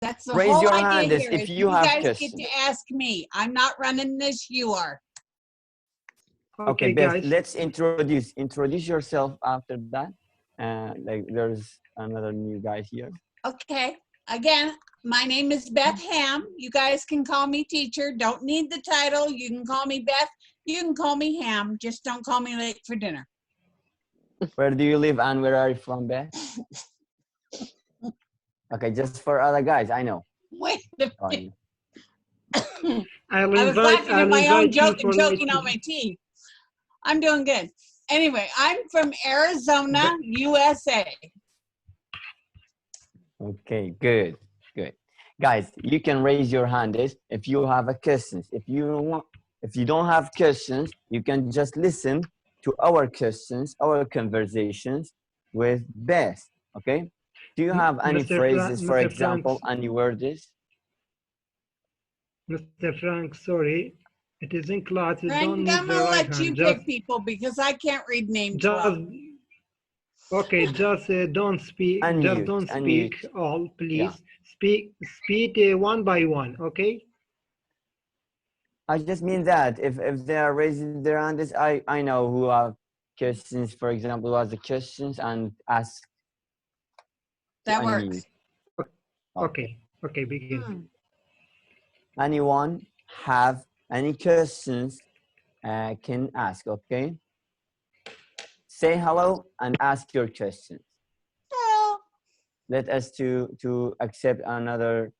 That's the Raise whole your idea hand here. if Is you you have guys questions. get to ask me. I'm not running this. You are. Okay, guys. Beth, let's introduce yourself after that. Like there's another new guy here. Okay. Again, my name is Beth Hamm. You guys can call me teacher. Don't need the title. You can call me Beth. You can call me Ham. Just don't call me late for dinner. Where do you live and where are you from, Beth? Okay, just for other guys, I know. Wait a Oh, minute. yeah. I was laughing at my own joke and choking late on my teeth. I'm doing good. Anyway, I'm from Arizona, USA. Okay, good, good. Guys, you can raise your hand if you have a questions. If you don't have questions, you can just listen to our questions, our conversations with Beth. Okay? Do you have any phrases, for example, any words? Mr. Frank, sorry, it is in class. You Frank, don't I'm need the gonna right let you hand. pick people because I can't read names well. Okay, just don't speak. Unmute, just don't speak unmute. all, please. Yeah. Speak one by one. Okay. I just mean that if they are raising their hands, I know who have questions. For example, who has the questions and ask. That unmute. works. Okay. Okay. Begin. Anyone have any questions can ask, okay? Say hello and ask your questions. Hello. Let us to accept another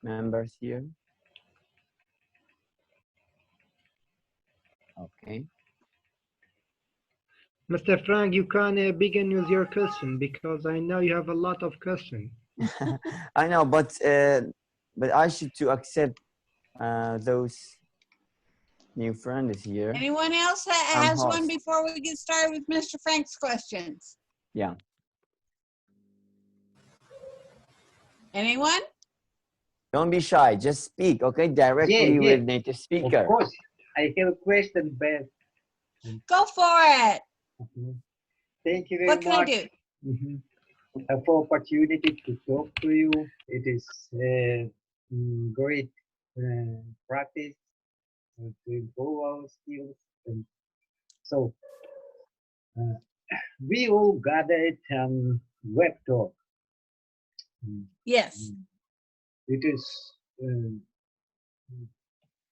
members here. Okay. Mr. Frank, you can begin with your question because I know you have a lot of questions. I know, but I should to accept those new friends here. Anyone else has one before we get started with Mr. Frank's questions? Yeah. Anyone? Don't be shy. Just speak, okay? Directly with native speaker. Of course. I have a question, Beth. Go for it. Thank you very much. What can I do? For opportunity to talk to you. It is great practice to improve our skills. And so we all gathered on Webtalk. Yes. It is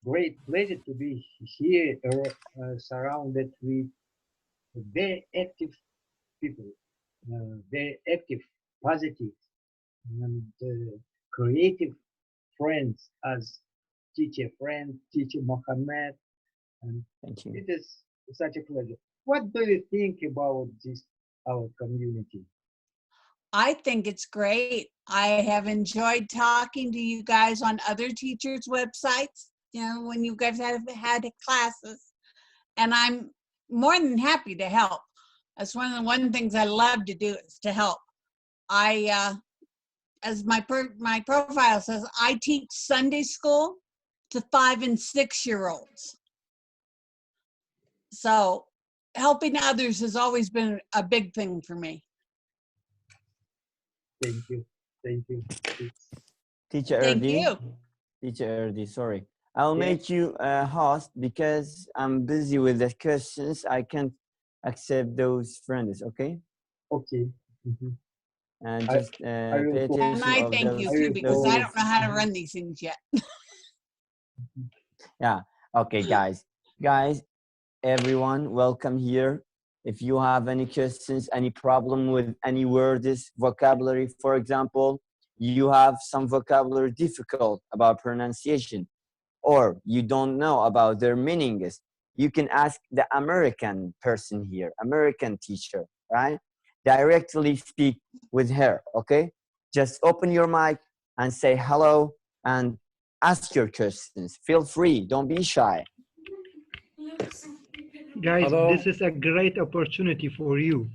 great pleasure to be here surrounded with very active people, very active, positive, and creative friends as teacher friend, teacher Mohammed. And thank you. It is such a pleasure. What do you think about this, our community? I think it's great. I have enjoyed talking to you guys on other teachers' websites, you know, when you guys have had classes. And I'm more than happy to help. That's one things I love to do is to help. As my profile says, I teach Sunday school to 5- and 6-year-olds. So helping others has always been a big thing for me. Thank you. Thank you. Teacher Thank Erdi. you. Teacher Erdi, sorry. I'll make you a host because I'm busy with the questions. I can't accept those friends, okay? Okay. And just pay attention. And I thank you too, because I don't know how to run these things yet. Yeah. Okay, guys. Guys, everyone, welcome here. If you have any questions, any problem with any words, vocabulary, for example, you have some vocabulary difficult about pronunciation, or you don't know about their meanings, you can ask the American person here, American teacher, right? Directly speak with her, okay? Just open your mic and say hello and ask your questions. Feel free, don't be shy. Guys, this is a great opportunity for you.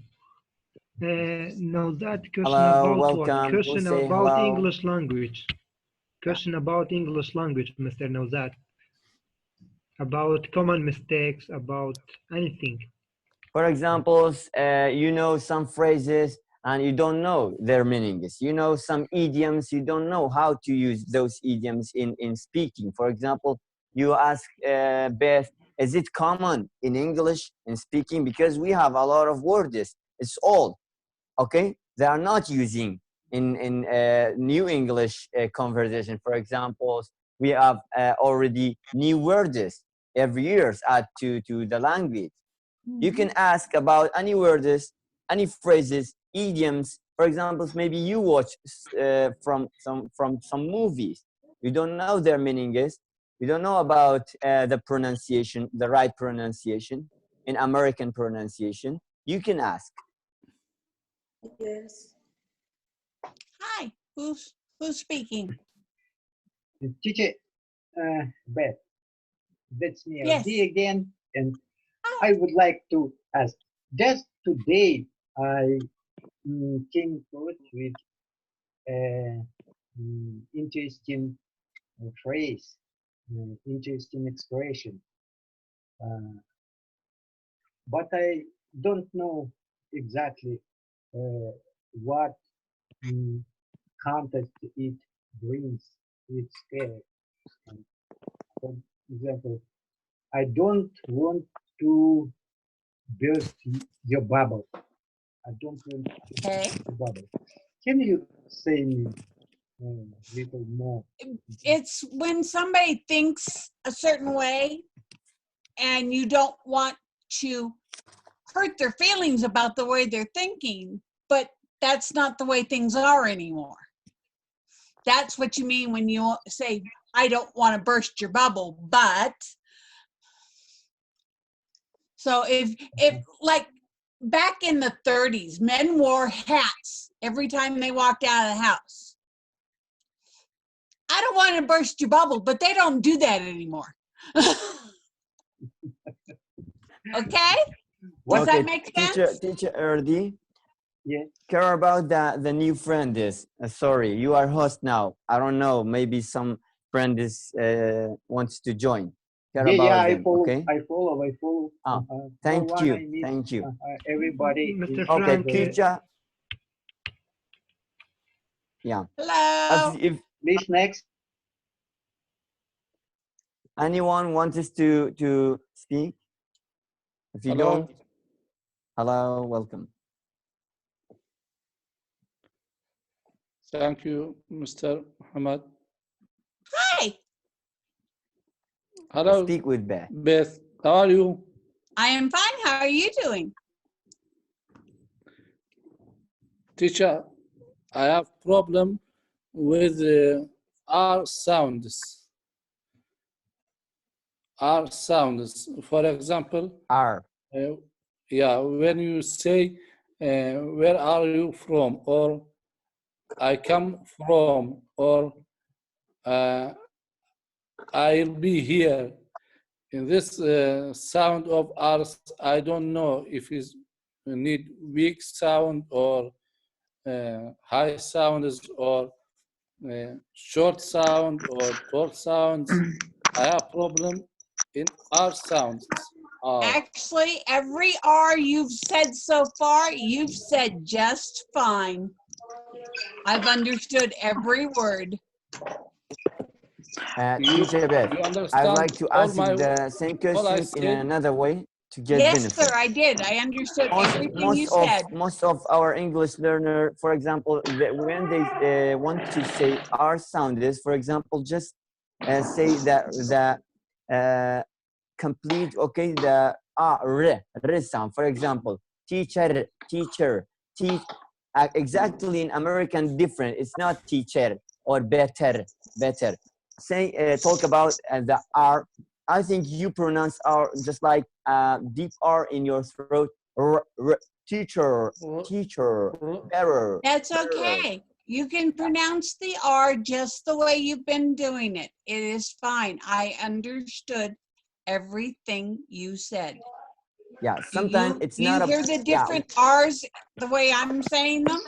Now that question about welcome. what? Question We'll about hello. English language. Question about English language, Mr. Nauzat. About common mistakes, about anything. For example, you know some phrases and you don't know their meanings. You know some idioms, you don't know how to use those idioms in speaking. For example, you ask Beth, is it common in English in speaking? Because we have a lot of words. It's old, okay? They are not using in new English conversation. For example, we have already new words every year add to the language. You can ask about any words, any phrases, idioms. For example, maybe you watch from some movies. You don't know their meanings. You don't know about the pronunciation, the right pronunciation in American pronunciation. You can ask. Yes. Hi, who's speaking? Teacher Beth, that's me Yes. again, and Hi. I would like to ask. Just today, I came forward with interesting phrase, interesting expression, but I don't know exactly what context it brings. It's scary. For example, I don't want to burst your bubble. I don't want to Okay. burst your bubble. Can you say me a little more? It's when somebody thinks a certain way and you don't want to hurt their feelings about the way they're thinking, but that's not the way things are anymore. That's what you mean when you say, I don't want to burst your bubble, but. So if like back in the 30s, men wore hats every time they walked out of the house. I don't want to burst your bubble, but they don't do that anymore. Okay? Does that make sense? Teacher Erdi, Yeah. care about the new friend is. Sorry, you are host now. I don't know, maybe some friend is wants to join. Care about I them, follow. okay? I follow. Thank no you. one I need, Thank you. Everybody. Mr. is Okay, Frank, teacher. Yeah. Hello. If Please next. anyone wants us to speak, if you Hello. don't, hello, welcome. Thank you, Mr. Muhammad. Hi. Hello, Speak with Beth. Beth. How are you? I am fine. How are you doing? Teacher, I have problem with R sounds. R sounds. For example, R. yeah, when you say, where are you from? Or I come from, or I'll be here. In this sound of R's, I don't know if it's need weak sound or high sounds or short sound or tall sounds. I have problem in R sounds. R. Actually, every R you've said so far, you've said just fine. I've understood every word. Teacher Beth, You I'd understand like to all ask you my the same all I questions in said? another way to get Yes, benefit. sir, I did. I understood everything you said. Most of our English learner, for example, when they want to say R sounds, for example, just say the complete, okay, the R sound. For example, teacher, exactly in American different. It's not teacher or better. Say talk about the R. I think you pronounce R just like deep R in your throat. Teacher, better. That's okay. You can pronounce the R just the way you've been doing it. It is fine. I understood everything you said. Yeah, sometimes it's not you hear the different R's the way I'm saying them?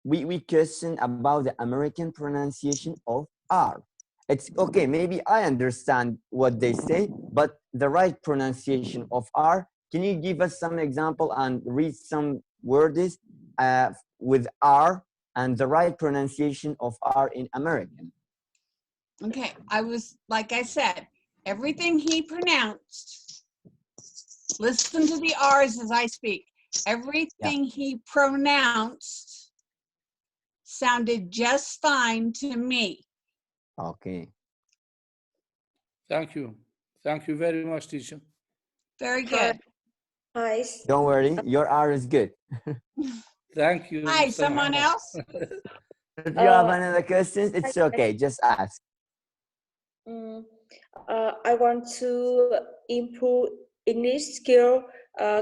We question about the American pronunciation of R. It's okay, maybe I understand what they say, but the right pronunciation of R, can you give us some example and read some words with R and the right pronunciation of R in American. Okay, like I said, everything he pronounced, listen to the R's as I speak. Everything he pronounced sounded just fine to me. Okay. Thank you. Thank you very much, teacher. Very good. Hi. Don't worry, your R is good. Thank you. Hi, Mr. someone Muhammad. else? If you have another questions, it's okay. Just ask. I want to improve English skill.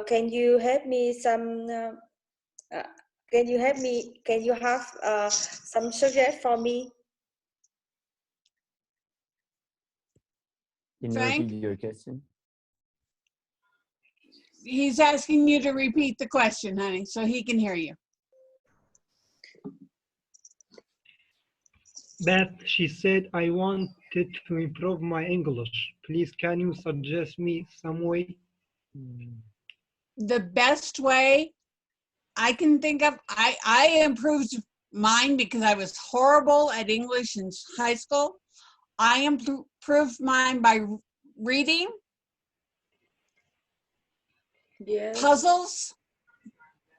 Can you help me some? Can you help me? Can you have some suggestion for me? Can you Frank? repeat your question? He's asking you to repeat the question, honey, so he can hear you. Beth, she said, I wanted to improve my English. Please, can you suggest me some way? The best way I can think of, I improved mine because I was horrible at English in high school. I improved mine by reading puzzles,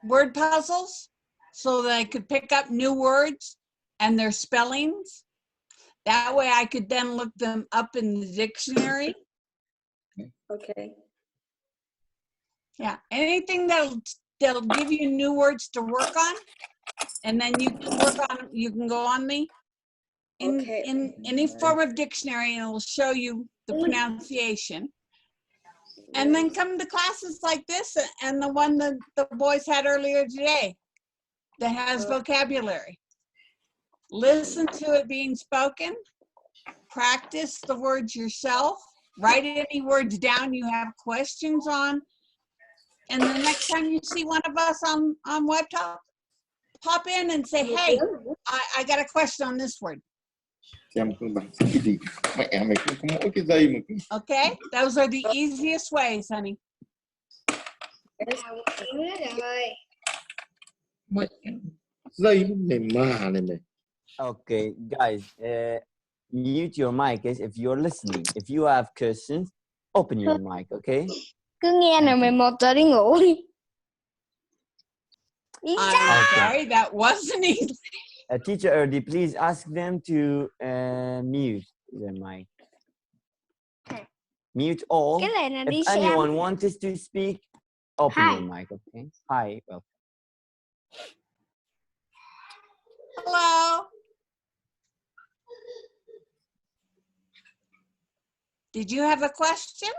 word puzzles, so that I could pick up new words and their spellings. That way I could then look them up in the dictionary. Okay. Yeah, anything that'll give you new words to work on, and then you can go on in any form of dictionary, and it'll show you the pronunciation. And then come to classes like this and the one that the boys had earlier today that has vocabulary. Listen to it being spoken, practice the words yourself, write any words down you have questions on, and the next time you see one of us on Webtalk, pop in and say, hey, I got a question on this word. Okay, those are the easiest ways, honey. Okay, guys, mute your mic if you're listening. If you have questions, open your mic, okay? Cứ nghe rồi 11 giờ đi ngủ đi. I'm sorry, that wasn't easy. Teacher Erdi, please ask them to mute their mic. Mute all. Cái này là đi If xem. anyone wants to speak, open Hi. your mic, okay? Hi, welcome. Hello. Did you have a question?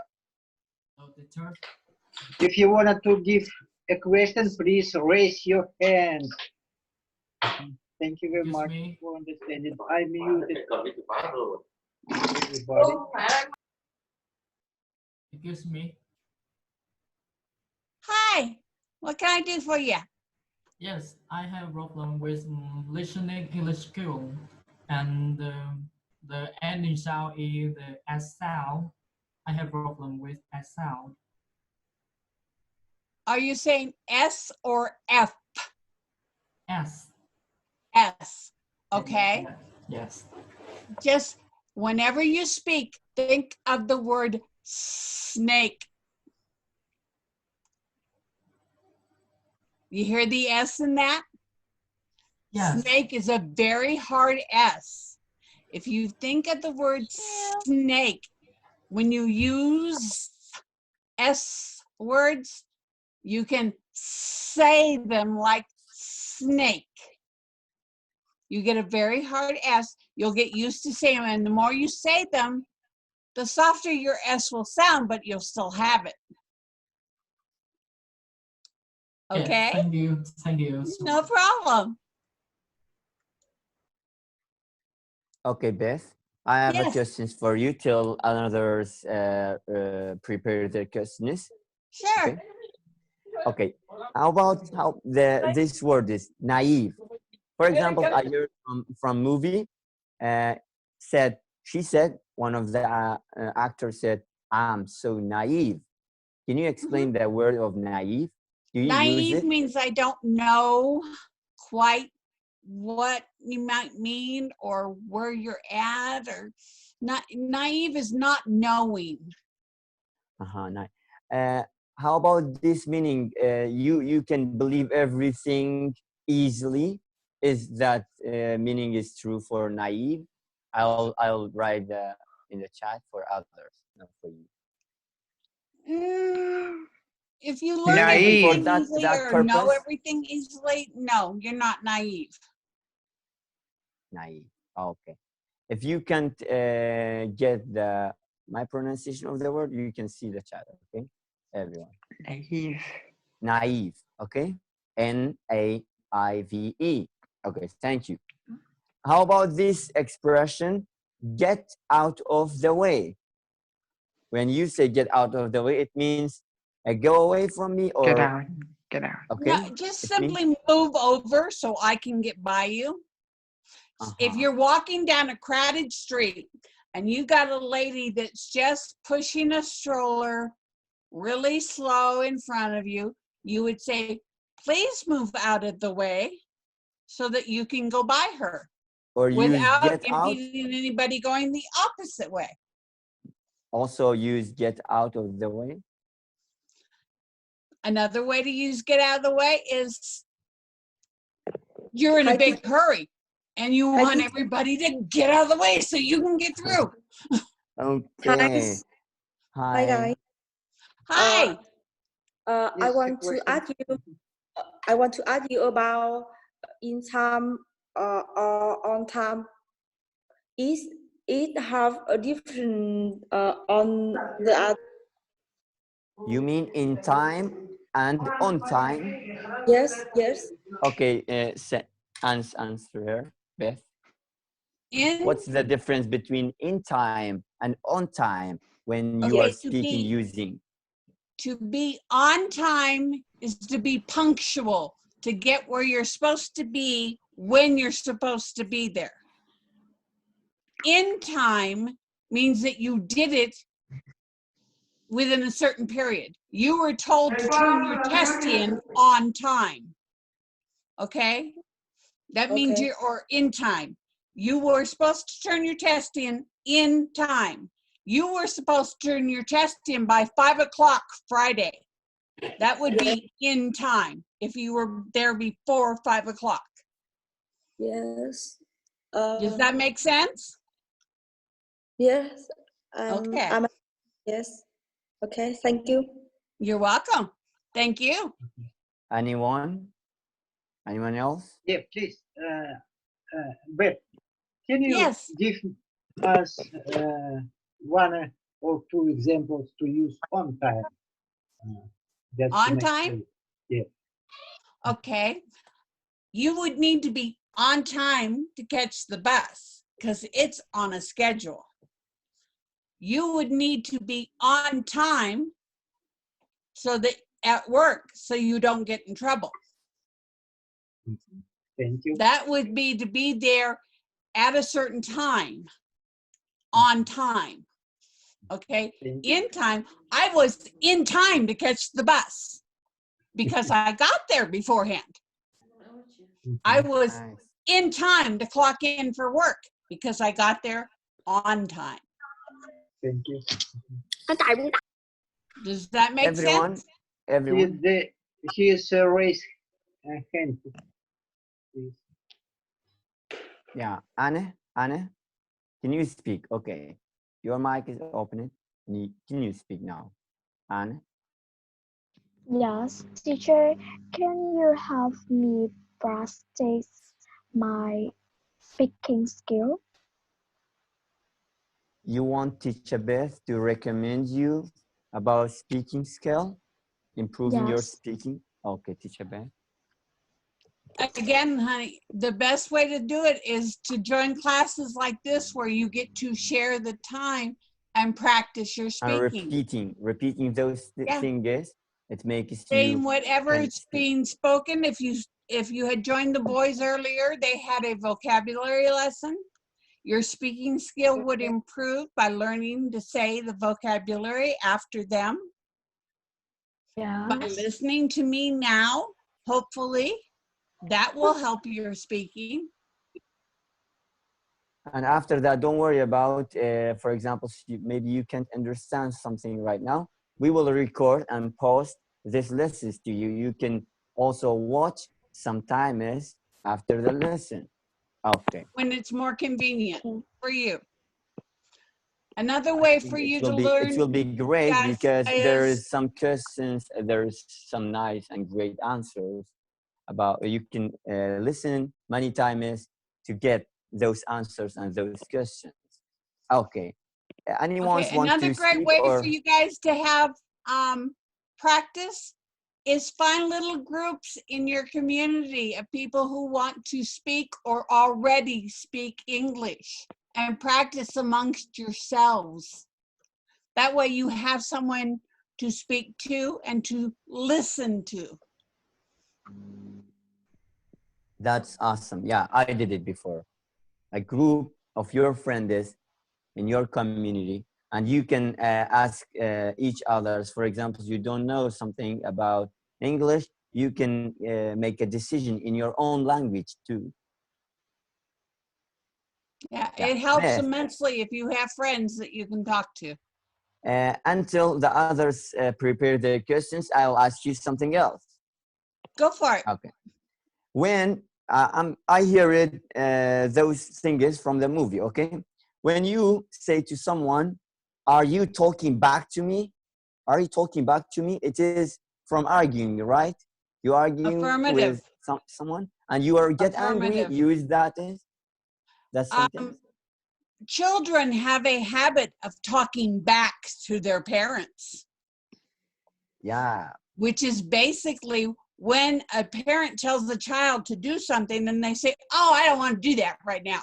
If you wanted to give a question, please raise your hand. Thank you very much for understanding. I muted everybody. Excuse me. Hi, what can I do for you? Yes, I have a problem with listening English skill, and the ending sound is the S sound. I have a problem with S sound. Are you saying S or F? S. S. Okay. Yes. Just whenever you speak, think of the word snake. You hear the S in that? Yes. Snake is a very hard S. If you think of the word snake, when you use S words, you can say them like snake. You get a very hard S, you'll get used to saying them, and the more you say them, the softer your S will sound, but you'll still have it. Okay? Yes, thank you. Thank you. No problem. Okay, Beth, I have a Yes. questions for you till others prepare their questions. Sure. Okay, how about this word is naive? For example, I heard from movie, she said, one of the actors said, I'm so naive. Can you explain the word of naive? Do you use Naive it? means I don't know quite what you might mean or where you're at, or not. Naive is not knowing. Nice. How about this meaning? You can believe everything easily. Is that meaning is true for naive? I'll write in the chat for others, not for you. If you learn Naive. everything For easily that or know purpose? everything easily, no, you're not naive. Naive. Okay. If you can't get my pronunciation of the word, you can see the chat. Okay, everyone. Naive. Naive. Okay. N-A-I-V-E. Okay. Thank you. How about this expression? Get out of the way. When you say get out of the way, it means go away from me, or Get out. Get out. okay. No, just It simply means, move over so I can get by you. If you're walking down a crowded street and you got a lady that's just pushing a stroller really slow in front of you, you would say, please move out of the way so that you can go by her, or use without get out. impeding anybody going the opposite way. Also use get out of the way. Another way to use get out of the way is you're in a big hurry and you want everybody to get out of the way so you can get through. Okay. Hi guys. Hi. I want to ask you. I want to ask you about in time or on time. Is it have a different on the other? You mean in time and on time? Yes. Yes. Okay. Answer her, Beth. What's the difference between in time and on time when you are speaking using? To be on time is to be punctual, to get where you're supposed to be when you're supposed to be there. In time means that you did it within a certain period. You were told to turn your test in on time. Okay? That means you're in time. You were supposed to turn your test in time. You were supposed to turn your test in by 5 o'clock Friday. That would be in time if you were there before 5 o'clock. Yes. Does that make sense? Yes. Okay. Yes. Okay. Thank you. You're welcome. Thank you. Anyone? Anyone else? Yeah, please. Beth, can you give us one or two examples to use on time? On time? Yeah. Okay. You would need to be on time to catch the bus because it's on a schedule. You would need to be on time so that at work so you don't get in trouble. Thank you. That would be to be there at a certain time, on time. Okay, in time. I was in time to catch the bus because I got there beforehand. I was in time to clock in for work because I got there on time. Thank you. Does that make sense? Everyone. He is raised hand. Please. Yeah, Anne, can you speak? Okay, your mic is open. Can you speak now, Anne? Yes, teacher, can you help me practice my speaking skill? You want teacher Beth to recommend you about speaking skill, improving your speaking? Okay, teacher Beth. Again, honey, the best way to do it is to join classes like this where you get to share the time and practice your speaking. And repeating those things, it makes saying you whatever is being spoken. If you had joined the boys earlier, they had a vocabulary lesson. Your speaking skill would improve by learning to say the vocabulary after them. By listening to me now, hopefully, That will help your speaking. And after that, don't worry about, for example, maybe you can't understand something right now. We will record and post these lessons to you. You can also watch sometimes after the lesson. Okay. When it's more convenient for you. Another way for you to learn. It will be great, guys, because there is some questions, there's some nice and great answers about, you can listen many times to get those answers and those questions. Okay. Anyone want another to great speak, way or? for you guys to have practice is find little groups in your community of people who want to speak or already speak English, and practice amongst yourselves. That way you have someone to speak to and to listen to. That's awesome. Yeah, I did it before. A group of your friends in your community, and you can ask each other. For example, you don't know something about English, you can make a decision in your own language too. Yeah, it helps immensely if you have friends that you can talk to. Until the others prepare their questions, I'll ask you something else. Go for it. Okay. When I hear it, those things from the movie, okay? When you say to someone, are you talking back to me? Are you talking back to me? It is from arguing, right? You arguing with someone and you are get angry, use that sentence. Children have a habit of talking back to their parents. Yeah. Which is basically when a parent tells the child to do something and they say, oh, I don't want to do that right now.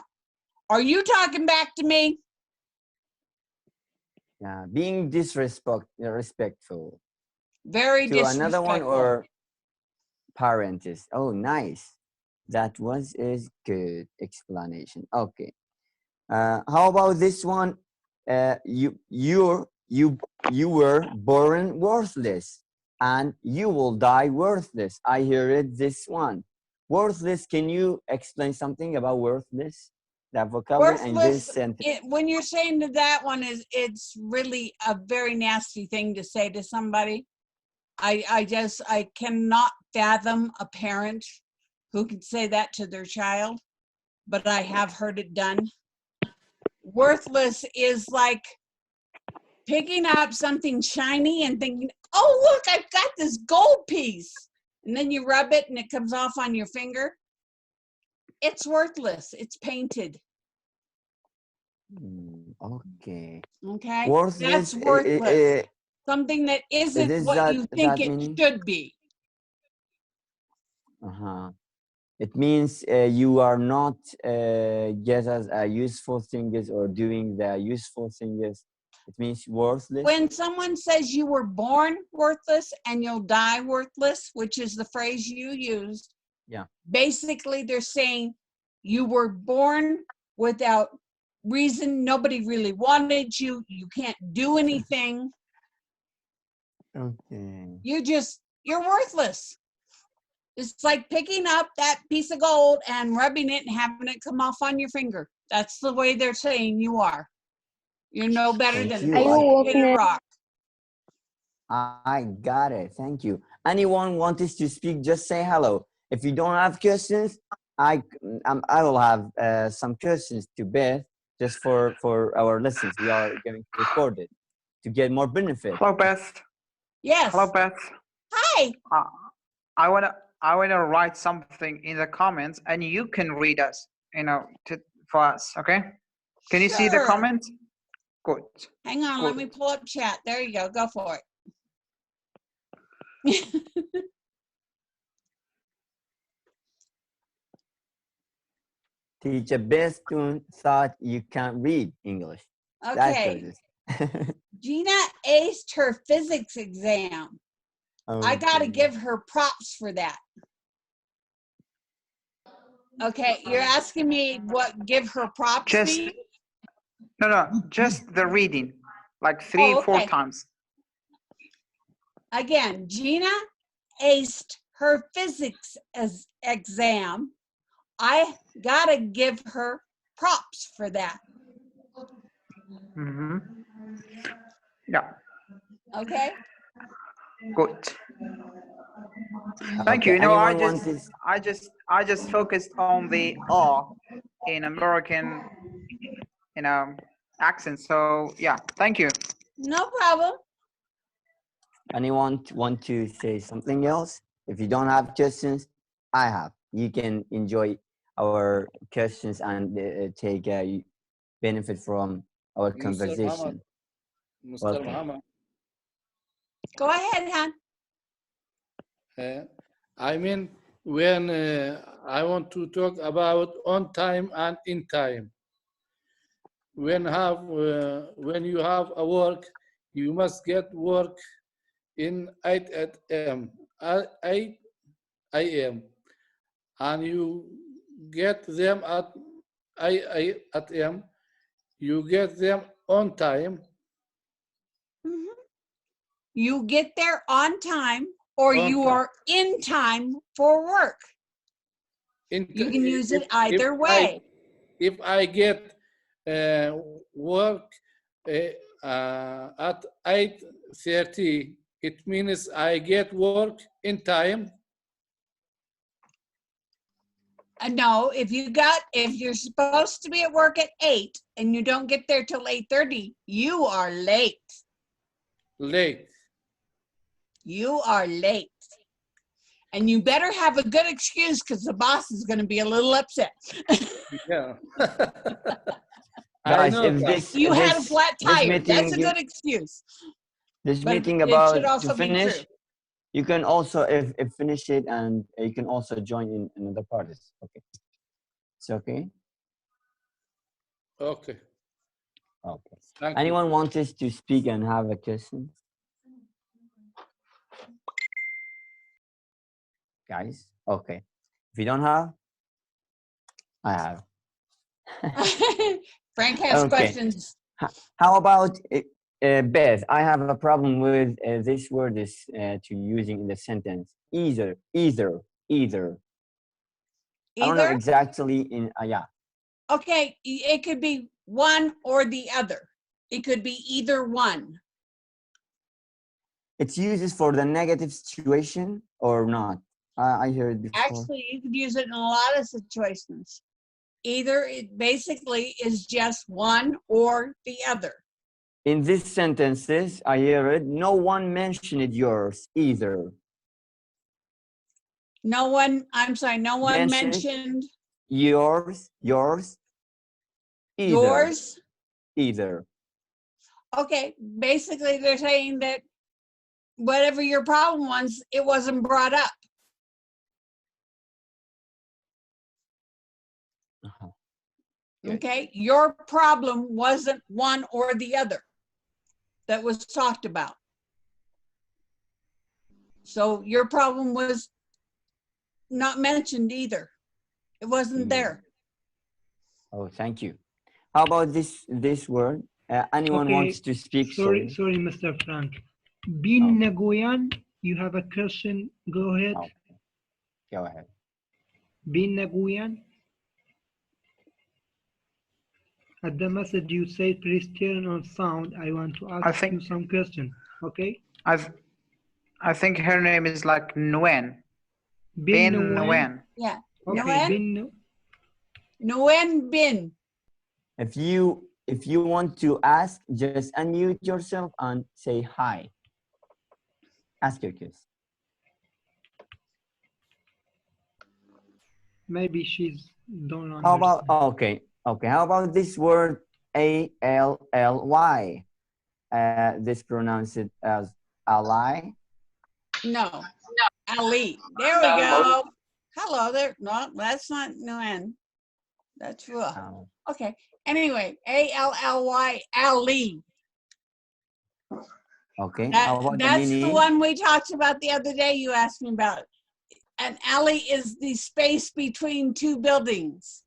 Are you talking back to me? Yeah, being respectful. Very to disrespectful. Another one, or parent is, oh, nice. That was a good explanation. Okay. How about this one? You were born worthless and you will die worthless. I hear it, this one. Worthless, can you explain something about worthless? That vocabulary and this sentence. When you're saying that one, it's really a very nasty thing to say to somebody. I cannot fathom a parent who could say that to their child, but I have heard it done. Worthless is like picking up something shiny and thinking, oh, look, I've got this gold piece. And then you rub it and it comes off on your finger. It's worthless. It's painted. Okay. Okay. Worthless, that's worthless. Something that isn't what you think it should be. It means you are not get as a useful things or doing the useful things. It means worthless. When someone says you were born worthless and you'll die worthless, which is the phrase you used, yeah, basically they're saying you were born without reason. Nobody really wanted you. You can't do anything. Okay. You're worthless. It's like picking up that piece of gold and rubbing it and having it come off on your finger. That's the way they're saying you are. You're no better than a rock. I got it. Thank you. Anyone want us to speak? Just say hello. If you don't have questions, I will have some questions to Beth just for our lessons. We are going to record it to get more benefit. Hello, Beth. Yes. Hello, Beth. Hi. I wanna write something in the comments, and you can read us. For us. Okay. Can you see the comment? Good. Hang on. Good. Let me pull up chat. There you go. Go for it. Teacher Beth thought you can't read English. Okay. Gina aced her physics exam. Okay. I got to give her props for that. Okay, you're asking me what give her props mean? No, just the reading, like 3-4 times. Again, Gina aced her physics exam, I gotta give her props for that. Mm-hmm. Yeah. Okay. Good. Thank you. Okay. You know, Anyone I just focused on the R in American, you know, accent. So yeah, thank you. No problem. Anyone want to say something else? If you don't have questions, I have. You can enjoy our questions and take benefit from our conversation. Mr. Welcome. Muhammad, Go ahead, hon. I mean, when I want to talk about on time and in time. When you have a work, you must get work in 8 a.m. 8 a.m. and you get them at 8 a.m. You get them on time. Mm-hmm. You get there on time, or you are in time for work. You can use it either way. If I get work at 8:30, it means I get work in time. No, if you're supposed to be at work at 8 and you don't get there till 8:30, you are late. Late. You are late. And you better have a good excuse, because the boss is going to be a little upset. Yeah. Guys, you had a flat tire. That's a good excuse. This But meeting it about should also to be finish, true. you can also if finish it, and you can also join in another parties. Okay, it's okay. Okay. Okay. Thank Anyone you. wants us to speak and have a question? Guys, okay. If you don't have, I have. Frank has Okay. questions. How about Beth? I have a problem with this word is to using in the sentence. Either. I don't know exactly in yeah. Okay, it could be one or the other. It could be either one. It's used for the negative situation or not? I heard before. Actually, you could use it in a lot of situations. Either it basically is just one or the other. In these sentences, I hear it. No one mentioned yours either. No one, I'm sorry, no one mentioned yours either. Yours? Either. Okay, basically they're saying that whatever your problem was, it wasn't brought up. Okay, your problem wasn't one or the other that was talked about. So your problem was not mentioned either. It wasn't there. Oh, thank you. How about this word? Anyone wants to speak? Sorry, Mr. Frank. Bin Nagoyan, you have a question. Go ahead. Okay. Go ahead. Bin Nagoyan. At the message you say, please turn on sound. I want to ask you some question. Okay. I think her name is like Nguyen. Bin Nguyen. Yeah. Okay. Nguyen Bin. If you want to ask, just unmute yourself and say hi. Ask your kids. Maybe she's don't understand. How about okay. How about this word ALLY? This pronounced it as ally. No, Ali. There we go. Hello there. No, that's not Nguyen. That's Rua. Okay. Anyway, ALLY, Ali. Okay. That's the one we talked about the other day. You asked me about. An alley is the space between two buildings.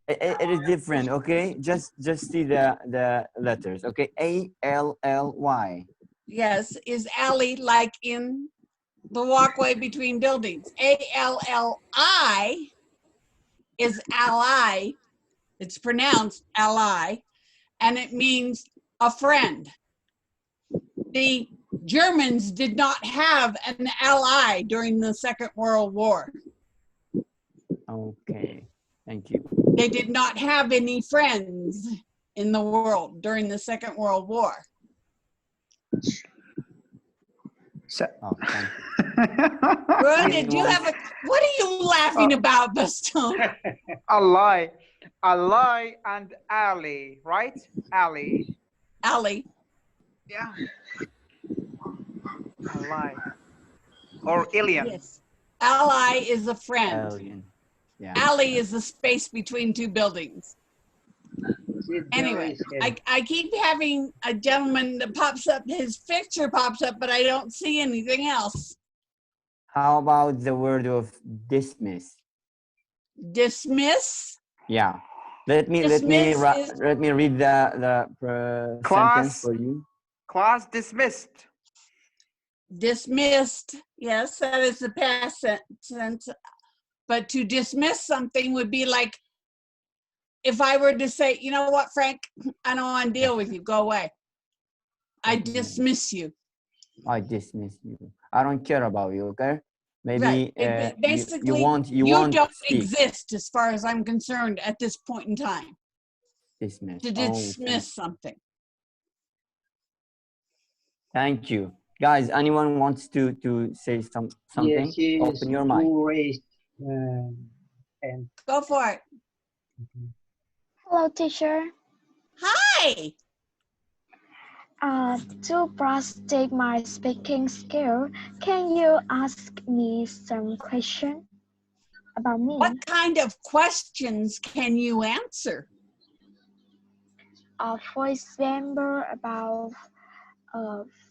It is different. Okay. Just see the letters. Okay. ALLY. Yes, is alley like in the walkway between buildings. A-L-L-I is ally. It's pronounced ally, and it means a friend. The Germans did not have an ally during the Second World War. Okay, thank you. They did not have any friends in the world during the Second World War. So, Okay. Good. Did you have a? What are you laughing about, Bastone? ally and ally, right? Ally. Ally. Yeah. Ally. Or alien. Yes. Ally is a friend. Alien. Yeah. Alley is the space between two buildings. Anyway, I keep having a gentleman that pops up, his picture pops up, but I don't see anything else. How about the word of dismiss? Dismiss? Yeah. Let me read the sentence for you. Class dismissed. Dismissed. Yes, that is the past sentence. But to dismiss something would be like if I were to say, you know what, Frank, I don't want to deal with you. Go away. I dismiss you. I dismiss you. I don't care about you, okay? Maybe right. Basically, you don't speak. exist as far as I'm concerned at this point in time. Dismiss. To dismiss something. Thank you. Guys, anyone wants to say something? Yes, open your mic. And go for it. Hello, teacher. Hi. To practice my speaking skill, can you ask me some question about me? What kind of questions can you answer? For example, about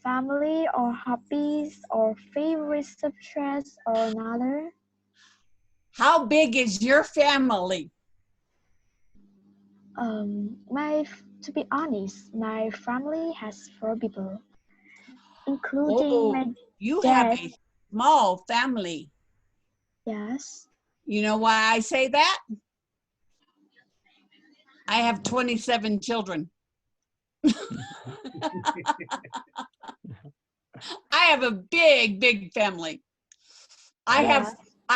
family or hobbies or favorite subjects or another. How big is your family? To be honest, my family has 4 people, including my you dad. have a small family. Yes. You know why I say that? I have 27 children. I have a big family. I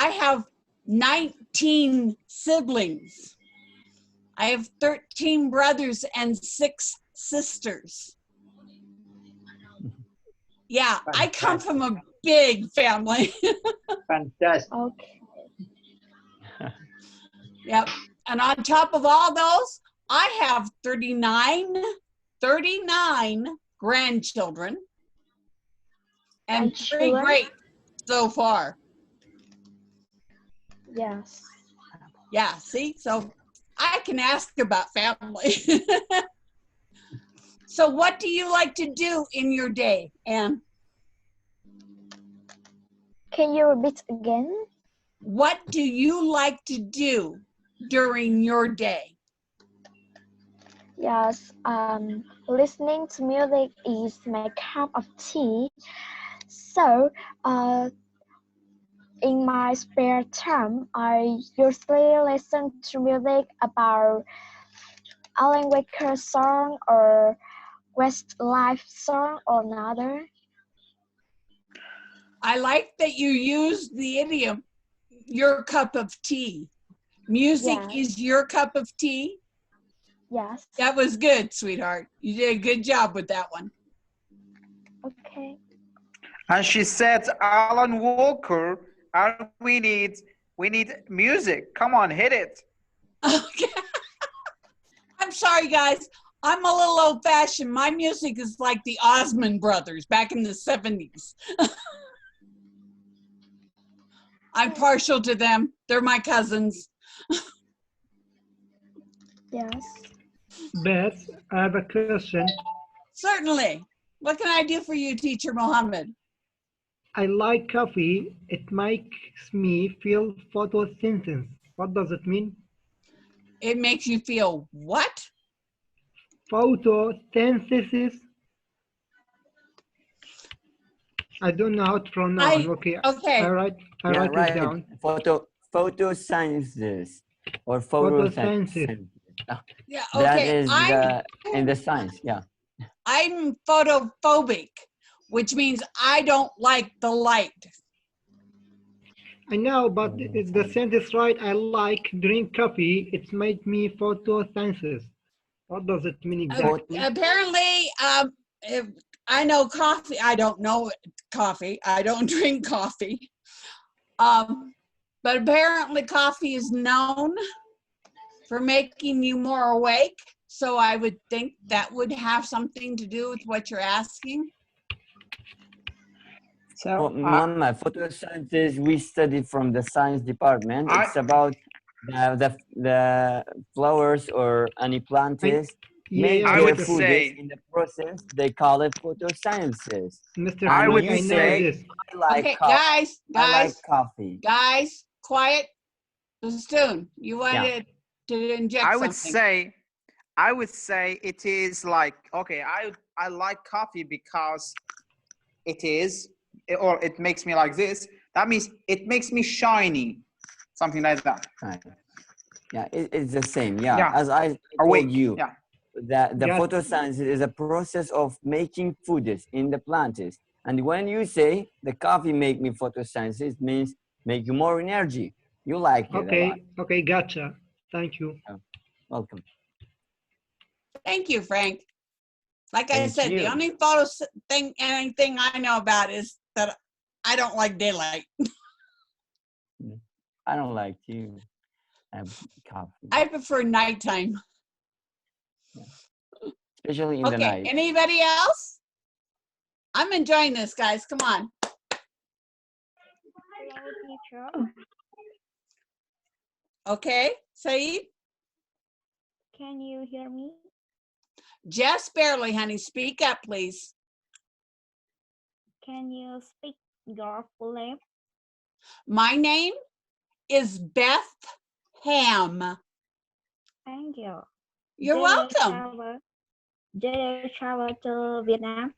have 19 siblings. I have 13 brothers and 6 sisters. Yeah, fantastic. I come from a big family. Fantastic. Okay. Yep. And on top of all those, I have 39 grandchildren and 3 great so far. Yes. Yeah, see? So I can ask about family. So what do you like to do in your day, Anne? Can you repeat again? What do you like to do during your day? Yes, listening to music is my cup of tea. So, in my spare time, I usually listen to music about Alan Walker song or Westlife song or another. I like that you use the idiom, your cup of tea. Music is your cup of tea? Yes. That was good, sweetheart. You did a good job with that one. Okay. And she said, Alan Walker, and we need music. Come on, hit it. Okay. I'm sorry, guys. I'm a little old-fashioned. My music is like the Osmond Brothers back in the 70s. I'm partial to them. They're my cousins. Yes. Beth, I have a question. Certainly. What can I do for you, Teacher Mohammed? I like coffee. It makes me feel photosynthesis. What does it mean? It makes you feel what? Photosynthesis. I don't know how to pronounce. Okay. Okay. I write it down. Photosciences or Photosciences. Yeah. That Okay. is in the science. Yeah. I'm photophobic, which means I don't like the light. I know, but if the sentence right, I like drink coffee. It's made me photosciences. What does it mean exactly? Apparently, if I know coffee. I don't know coffee. I don't drink coffee. But apparently coffee is known for making you more awake. So I would think that would have something to do with what you're asking. So, Mama, photosciences we study from the science department. It's about the flowers or any plants make I their would food say in the process. They call it photosciences. Mr. I would I know say this. I like Okay, coffee. guys, I like coffee. guys, quiet. Bastoon, you wanted to inject something. I would say it is like, okay, I like coffee because it is, or it makes me like this. That means it makes me shiny, something like that. Right. Yeah, it's the same. Yeah, as I told you, the photoscience is a process of making foods in the plants. And when you say the coffee make me photosynthesis, it means make you more energy. You like it a lot. Okay, gotcha. Thank you. Welcome. Thank you, Frank. Like I Thank said, you. the only anything I know about is that I don't like daylight. I don't like to have coffee. I prefer nighttime. Yeah. Especially in the night. Okay, anybody else? I'm enjoying this, guys. Come on. Hello, teacher. Okay, Saeed? Can you hear me? Just barely, honey. Speak up, please. Can you speak your full name? My name is Beth Hamm. Thank you. You're welcome. Did you travel to Vietnam?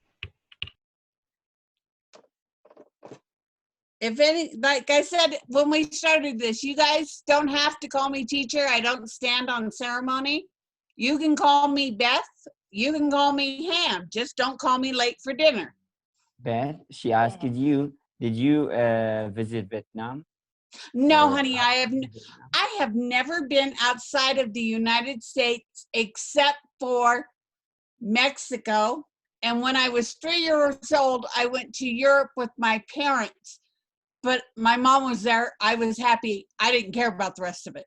If any, like I said, when we started this, you guys don't have to call me teacher. I don't stand on ceremony. You can call me Beth. You can call me Ham. Just don't call me late for dinner. Beth, she asked you, did you visit Vietnam? No, honey, I have never been outside of the United States except for Mexico. And when I was 3 years old, I went to Europe with my parents. But my mom was there. I was happy. I didn't care about the rest of it.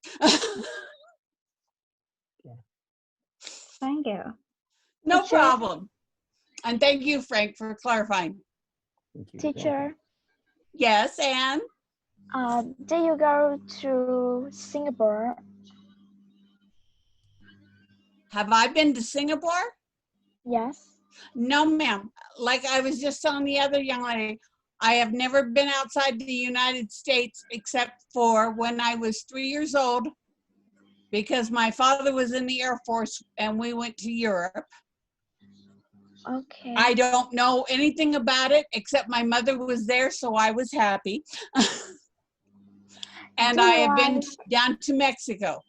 Thank you. No problem. And thank you, Frank, for clarifying. Teacher. Yes, Anne? Did you go to Singapore? Have I been to Singapore? Yes. No, ma'am. Like I was just telling the other young lady, I have never been outside the United States except for when I was 3 years old, because my father was in the Air Force and we went to Europe. Okay. I don't know anything about it except my mother was there, so I was happy. And I have been down to Mexico.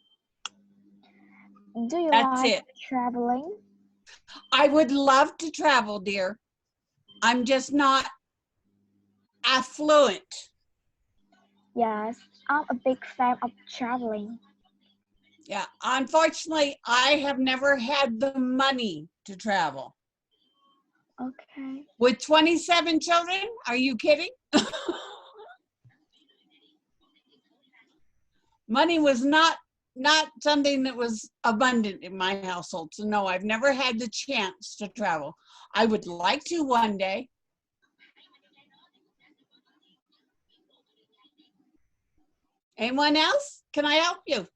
Do you That's like it. Traveling? I would love to travel, dear. I'm just not affluent. Yes, I'm a big fan of traveling. Yeah, unfortunately, I have never had the money to travel. Okay. With 27 children? Are you kidding? Money was not something that was abundant in my household. So no, I've never had the chance to travel. I would like to one day. Anyone else? Can I help you?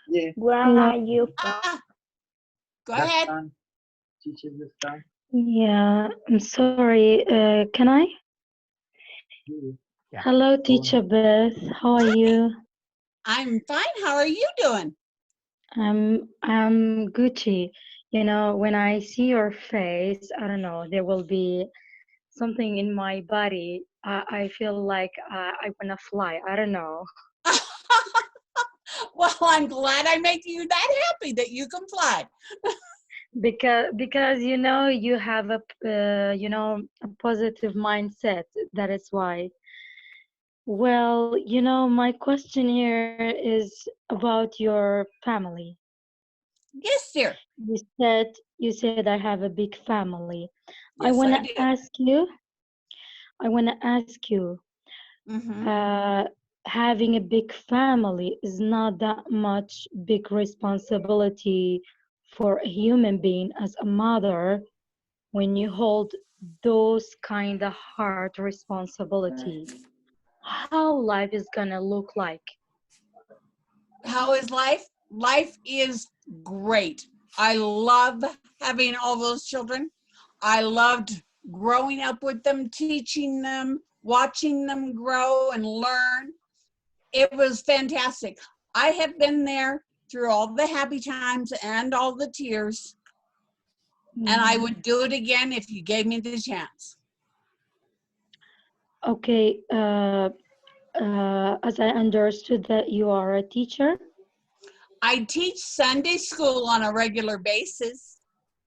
Yeah. Where are you from? Go ahead. Teacher this time. Yeah, I'm sorry. Can I? Yeah. Hello, Teacher Beth. How are you? I'm fine. How are you doing? I'm Gucci. You know, when I see your face, I don't know, there will be something in my body. I feel like I wanna fly. I don't know. Well, I'm glad I make you that happy that you can fly. Because you know you have a a positive mindset. That is why. Well, my question here is about your family. Yes, dear. You said I have a big family. I Yes, I wanna do. ask you. I wanna ask you. Mm-hmm. Having a big family is not that much big responsibility for a human being as a mother when you hold those kind of hard responsibility. How life is gonna look like? How is life? Life is great. I love having all those children. I loved growing up with them, teaching them, watching them grow and learn. It was fantastic. I have been there through all the happy times and all the tears, and I would do it again if you gave me the chance. Okay, as I understood that you are a teacher. I teach Sunday school on a regular basis.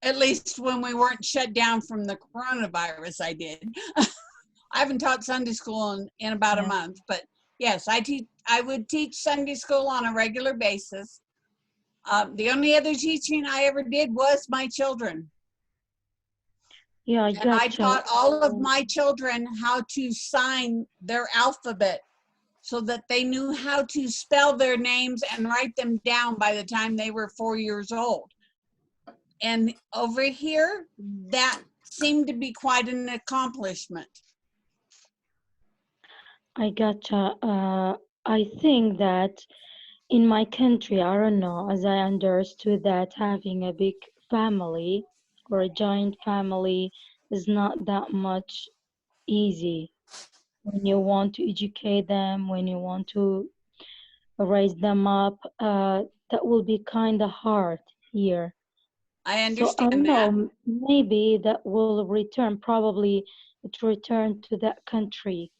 At least when we weren't shut down from the coronavirus, I did. I haven't taught Sunday school in about a month, but yes, I would teach Sunday school on a regular basis. The only other teaching I ever did was my children. Yeah, I And I gotcha. taught all of my children how to sign their alphabet so that they knew how to spell their names and write them down by the time they were 4 years old. And over here, that seemed to be quite an accomplishment. I gotcha. I think that in my country, I don't know, as I understood that having a big family or a joint family is not that much easy. When you want to educate them, when you want to raise them up, that will be kind of hard here. I So I understand don't that. know, maybe that will return, probably it returned to that country.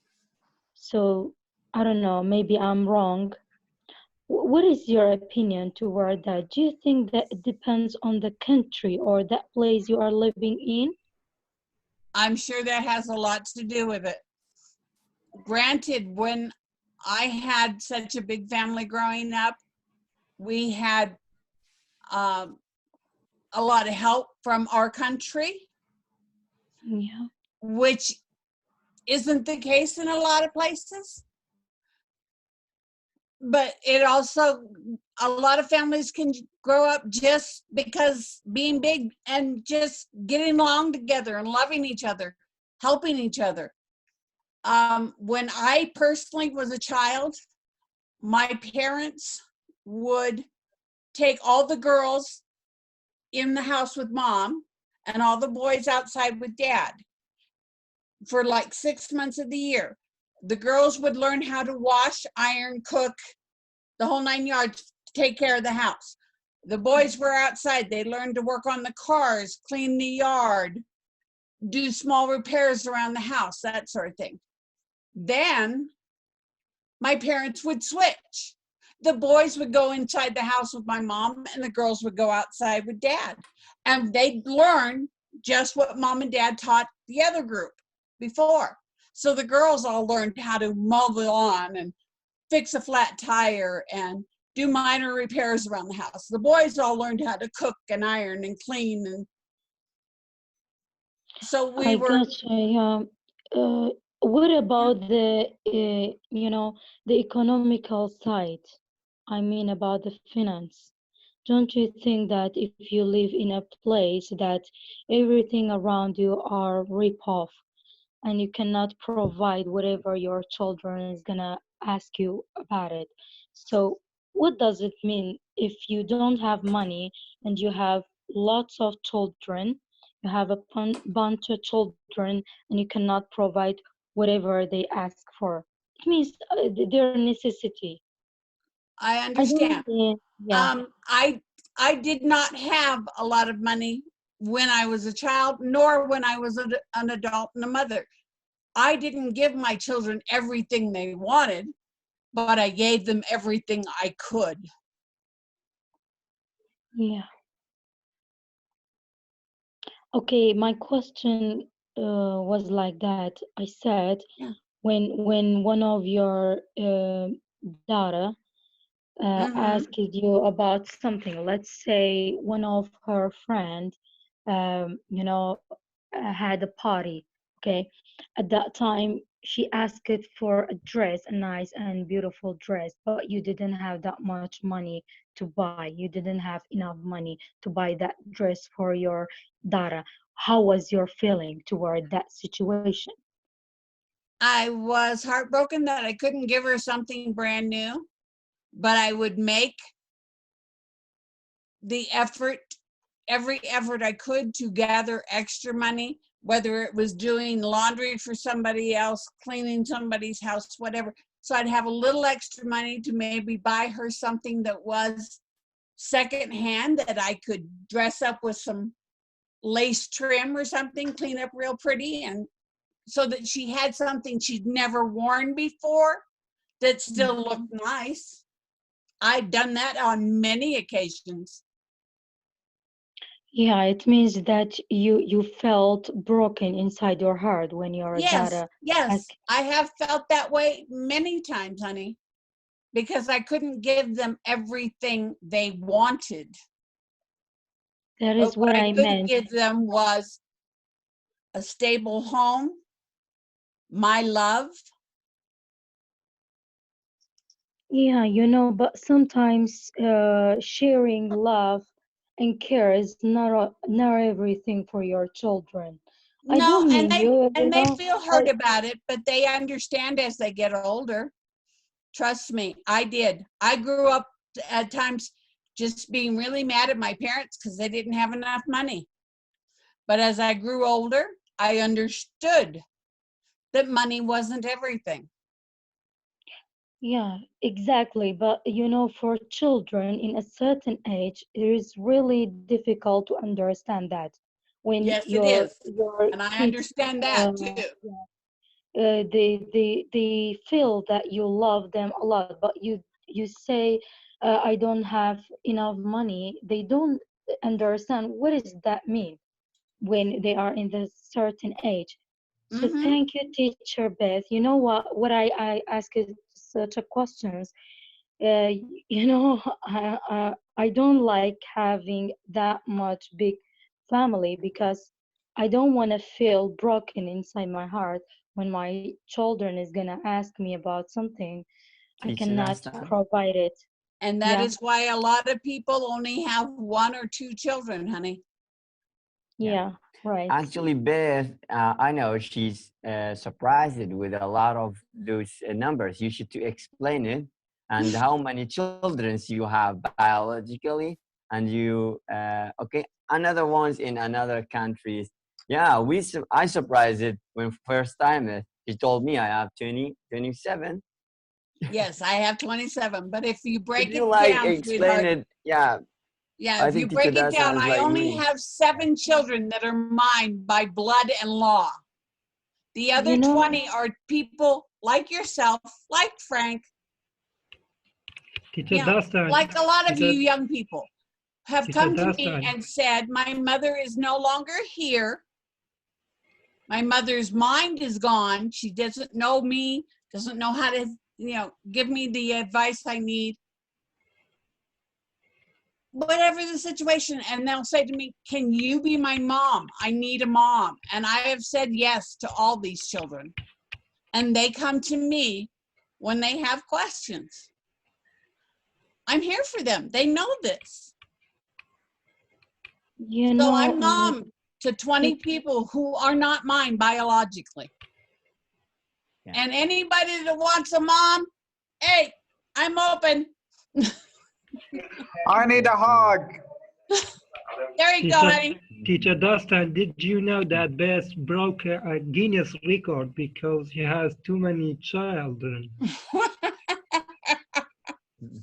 So I don't know, maybe I'm wrong. What is your opinion toward that? Do you think that it depends on the country or that place you are living in? I'm sure that has a lot to do with it. Granted, when I had such a big family growing up, we had a lot of help from our country, Yeah. which isn't the case in a lot of places. But it also, a lot of families can grow up just because being big and just getting along together and loving each other, helping each other. When I personally was a child, my parents would take all the girls in the house with mom and all the boys outside with dad for like 6 months of the year. The girls would learn how to wash, iron, cook, the whole 9 yards, to take care of the house. The boys were outside. They learned to work on the cars, clean the yard, do small repairs around the house, that sort of thing. Then my parents would switch. The boys would go inside the house with my mom and the girls would go outside with dad. And they'd learn just what mom and dad taught the other group before. So the girls all learned how to mow the lawn and fix a flat tire and do minor repairs around the house. The boys all learned how to cook and iron and clean. And so we were. Gotcha. Yeah. What about the the economical side? I mean about the finance. Don't you think that if you live in a place that everything around you are rip off and you cannot provide whatever your children is gonna ask you about it? So what does it mean if you don't have money and you have lots of children, you have a bunch of children and you cannot provide whatever they ask for? It means their necessity. I I don't understand. think, yeah. I did not have a lot of money when I was a child, nor when I was an adult and a mother. I didn't give my children everything they wanted, but I gave them everything I could. Yeah. Okay, my question was like that. I said, Yeah. when one of your daughter asked you about something, let's say one of her friend, you know, had a party, okay? At that time, she asked for a dress, a nice and beautiful dress, but you didn't have that much money to buy. You didn't have enough money to buy that dress for your daughter. How was your feeling toward that situation? I was heartbroken that I couldn't give her something brand new, but I would make the effort, every effort I could to gather extra money, whether it was doing laundry for somebody else, cleaning somebody's house, whatever. So I'd have a little extra money to maybe buy her something that was secondhand that I could dress up with some lace trim or something, clean up real pretty, and so that she had something she'd never worn before that still looked nice. I've done that on many occasions. Yeah, it means that you felt broken inside your heart when your daughter Yes, asked. I have felt that way many times, honey, because I couldn't give them everything they wanted. That But is what what I I could meant. give them was a stable home, my love. Yeah, you know, but sometimes sharing love and care is not everything for your children. I No, don't mean you, you they know, feel hurt about it, but they understand as they get older. Trust me, I did. I grew up at times just being really mad at my parents because they didn't have enough money. But as I grew older, I understood that money wasn't everything. yeah, exactly. But you know, for children in a certain age, it is really difficult to understand that when Yes, it is. your And I kids understand that too. they feel that you love them a lot, but you say, I don't have enough money. They don't understand what does that mean when they are in the certain age. So thank you, teacher Beth. You know what I ask is such a questions. Uh, you know, I don't like having that much big family because I don't want to feel broken inside my heart when my children is gonna ask me about something I cannot provide it. And that is why a lot of people only have one or two children, honey. Yeah, right. Actually, Beth, I know she's surprised with a lot of those numbers. You should to explain it and how many children you have biologically, and you okay, another ones in another countries. Yeah, I surprised it when first time she told me I have 27. Yes, I have 27, but if you break Could you it like down, explain sweetheart, it? Yeah. yeah, I if you think teacher break it that down, sounds I like only me. have 7 children that are mine by blood and law. The other You know, 20 are people like yourself, like Frank, Teacher you know, Dastan, like a lot of you teacher, young people have teacher come to me Dastan, and said, my mother is no longer here. My mother's mind is gone. She doesn't know me, doesn't know how to, you know, give me the advice I need. Whatever the situation, and they'll say to me, can you be my mom? I need a mom. And I have said yes to all these children. And they come to me when they have questions. I'm here for them. They know this. you So know, I'm mom to 20 people who are not mine biologically. Yeah. And anybody that wants a mom, hey, I'm open. I need a hug. There you go, honey. Teacher Dastan, did you know that Beth broke a Guinness record because she has too many children?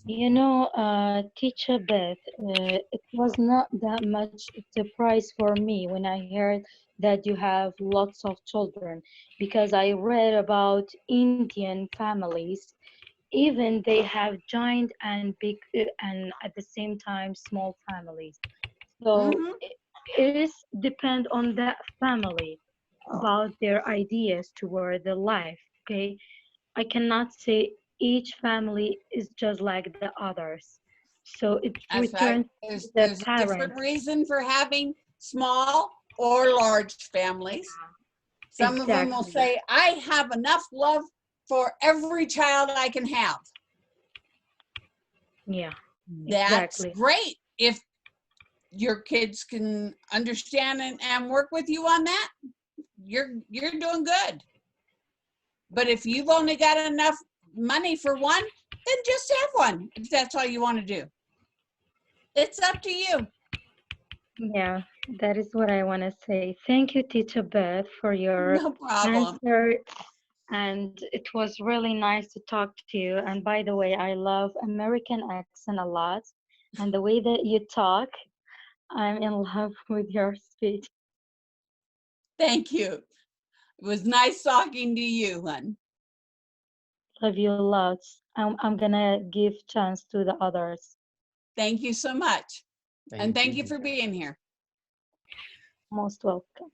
You know, Teacher Beth, it was not that much surprise for me when I heard that you have lots of children, because I read about Indian families, even they have giant and big and at the same time small families. So it is depend on that family about their ideas toward the life. Okay, I cannot say each family is just like the others. So it That's right. returns to the There's a parent. different reason for having small or large families. Some of them will Exactly. say, I have enough love for every child I can have. Yeah, That's exactly. great if your kids can understand and work with you on that. You're doing good. But if you've only got enough money for one, then just have one if that's all you want to do. It's up to you. Yeah, that is what I want to say. Thank you, Teacher Beth, for your No problem. answer. And it was really nice to talk to you. And by the way, I love American accent a lot. And the way that you talk, I'm in love with your speech. Thank you. It was nice talking to you, hon. Love you lots. I'm gonna give chance to the others. Thank you so much. And thank you for being here. Most welcome.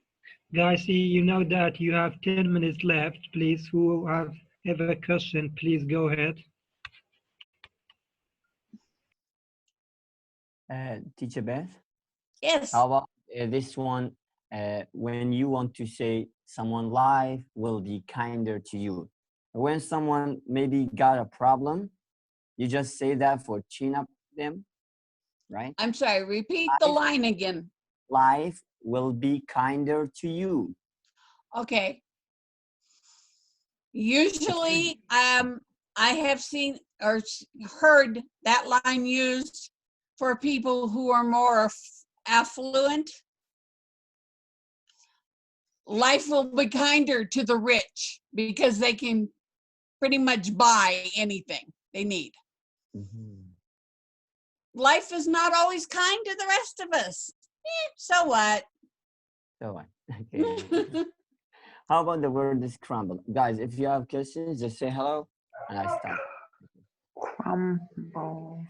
Guys, you know that you have 10 minutes left. Please, who have a question, please go ahead. Teacher Beth? Yes. How about this one? When you want to say someone life will be kinder to you. When someone maybe got a problem, you just say that for chin up them, right? I'm sorry, repeat the line again. Life will be kinder to you. Okay. Usually, I have seen or heard that line used for people who are more affluent. Life will be kinder to the rich because they can pretty much buy anything they need. Life is not always kind to the rest of us. So what? So what? Okay. How about the word is crumble? Guys, if you have questions, just say hello and I start. Crumble.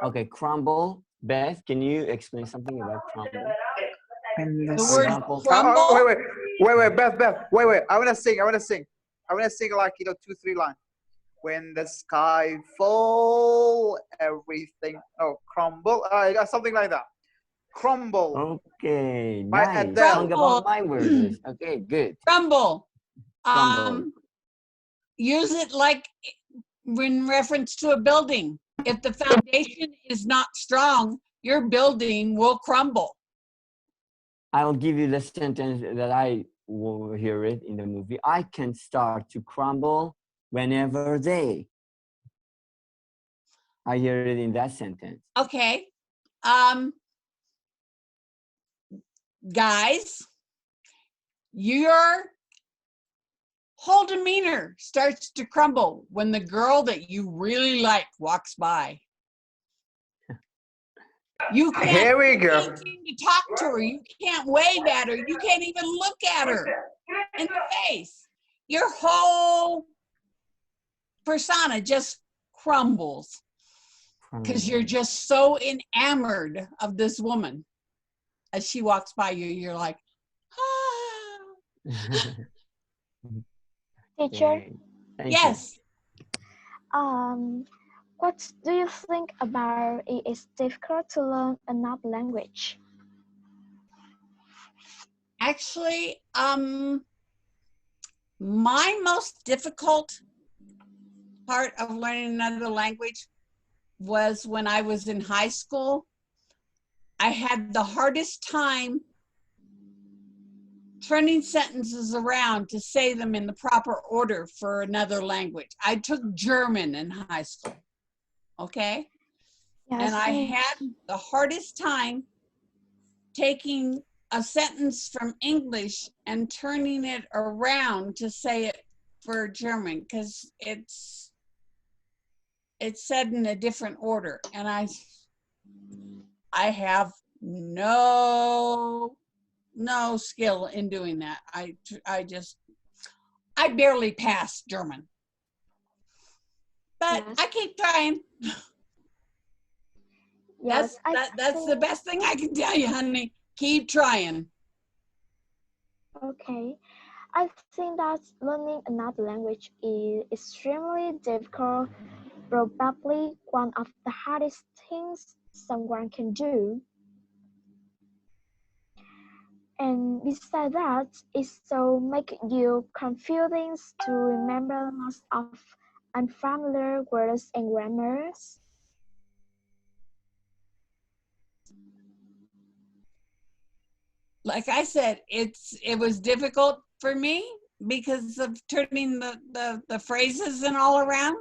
Okay, crumble. Beth, can you explain something about crumble? The word crumble. Oh, wait, Beth, wait. I wanna sing like 2-3 lines. When the sky fall, everything crumble. Something like that. Crumble. Okay, By nice. Adele. Song about my words. Okay, good. Crumble. Crumble. Use it like in reference to a building. If the foundation is not strong, your building will crumble. I'll give you the sentence that I will hear it in the movie. I can start to crumble whenever I hear it in that sentence. Okay. Guys, your whole demeanor starts to crumble when the girl that you really like walks by. You can't Here we go. to talk to her. You can't wave at her. You can't even look at her in the face. Your whole persona just crumbles because you're just so enamored of this woman. As she walks by you, you're like, ah. Teacher? Yes. What do you think about it is difficult to learn another language? Actually, my most difficult part of learning another language was when I was in high school. I had the hardest time turning sentences around to say them in the proper order for another language. I took German in high school, okay? Yes, and I had the hardest time taking a sentence from English and turning it around to say it for German because it's said in a different order, and I have no skill in doing that. I barely pass German, but Yes. I keep trying. Yes, That's the best thing I can tell you, honey. Keep trying. Okay. I think that learning another language is extremely difficult, probably one of the hardest things someone can do. And besides that, it's so making you confusing to remember lots of unfamiliar words and grammars. Like I said, it was difficult for me because of turning the phrases and all around.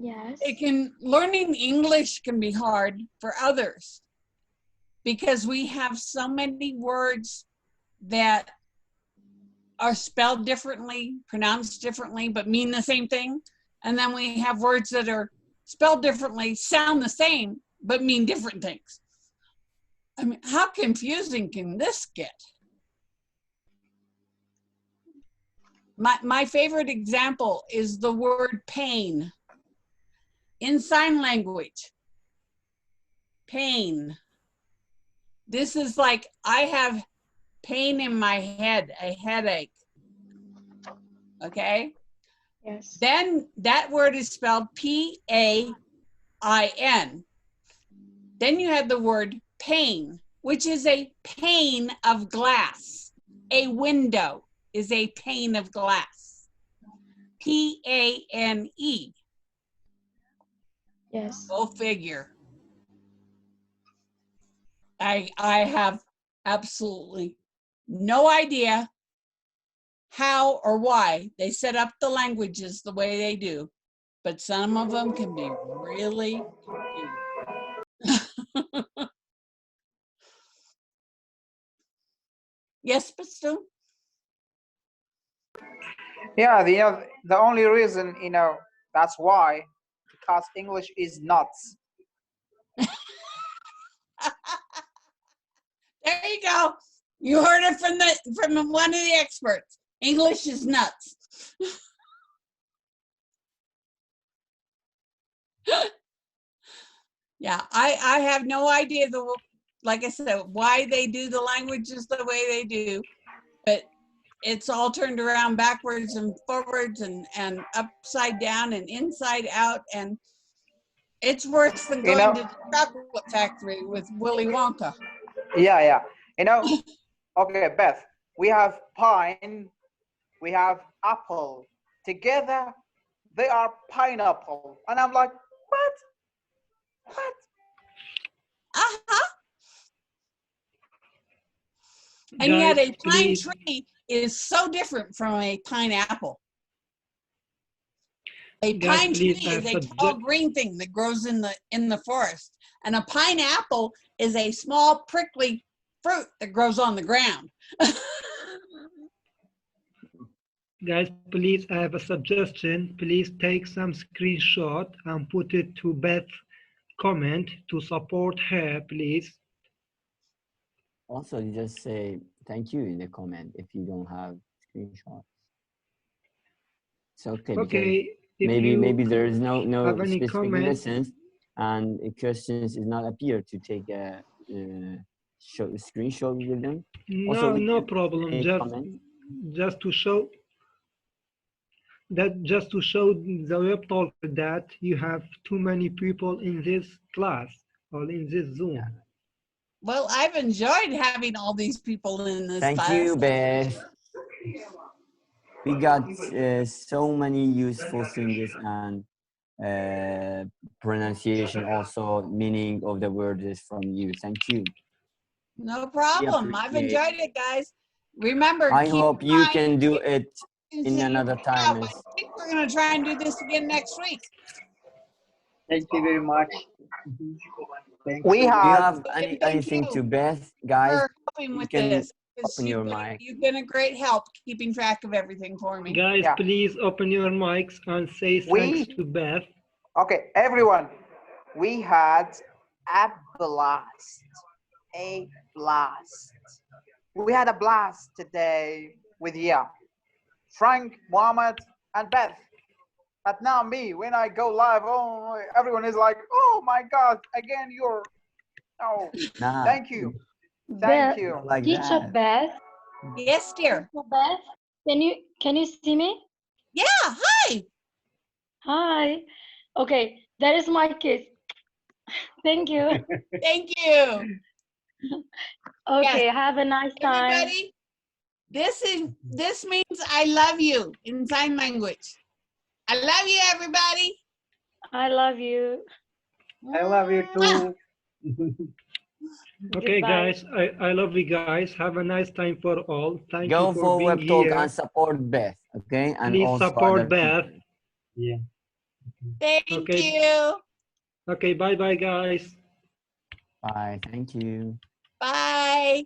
Yes. Learning English can be hard for others because we have so many words that are spelled differently, pronounced differently, but mean the same thing. And then we have words that are spelled differently, sound the same, but mean different things. I mean, how confusing can this get? My favorite example is the word pain. In sign language, pain. This is like, I have pain in my head, a headache. Okay? Yes. Then that word is spelled P-A-I-N. Then you have the word pane, which is a pane of glass. A window is a pane of glass. P-A-N-E. Yes. Go figure. I have absolutely no idea how or why they set up the languages the way they do, but some of them can be really confusing. Yes, but still. Yeah, the only reason, that's why, because English is nuts. There you go. You heard it from one of the experts. English is nuts. Yeah, I have no idea like I said, why they do the languages the way they do, but it's all turned around backwards and forwards and upside down and inside out, and it's worse than going to the chocolate factory with Willy Wonka. Yeah. Okay, Beth, we have pine, we have apple. Together, they are pineapple. And I'm like, what? Uh-huh. And Guys, yet a pine please. tree is so different from a pineapple. A Guys, pine tree please, is a tall green thing that grows in the forest. And a pineapple is a small prickly fruit that grows on the ground. Guys, please, I have a suggestion. Please take some screenshot and put it to Beth's comment to support her, please. Also, just say thank you in the comment if you don't have screenshots. It's okay, Okay, maybe there is no specific comments, lessons, and questions is not appear to take a screenshot with them. No problem. Just to show the Webtalk that you have too many people in this class or in this Zoom. Yeah. Well, I've enjoyed having all these people in this class. Thank you, Beth. We got so many useful things and pronunciation, also meaning of the words from you. Thank you. No problem. I've enjoyed it, guys. Remember, I hope you can do it in another time. I think we're going to try and do this again next week. Thank you very much. We Do you have anything to Beth, guys? For helping with this. 'cause Open your mic. you've been a great help keeping track of everything for me. Guys, Yeah. please open your mics and say thanks to Beth. Okay, everyone, we had a blast. A blast. We had a blast today with Frank, Mohammed, and Beth. But now me, when I go live, oh, everyone is like, oh my God, again you're, oh, Nah, thank you. Thank Beth, you. like Teacher that. Beth. Yes, dear. Teacher Beth, can you see me? Yeah, hi. Hi. Okay, that is my kiss. Thank you. Thank you. Okay, Yes. have a nice time. Everybody, this means I love you in sign language. I love you, everybody. I love you. I love you too. Okay, Goodbye. guys, I love you guys. Have a nice time for all. Thank Go you for for being Webtalk here. and support Beth, okay? And Please also support other Beth. teachers. Yeah. Thank Okay. you. Okay, bye-bye, guys. Bye. Thank you. Bye.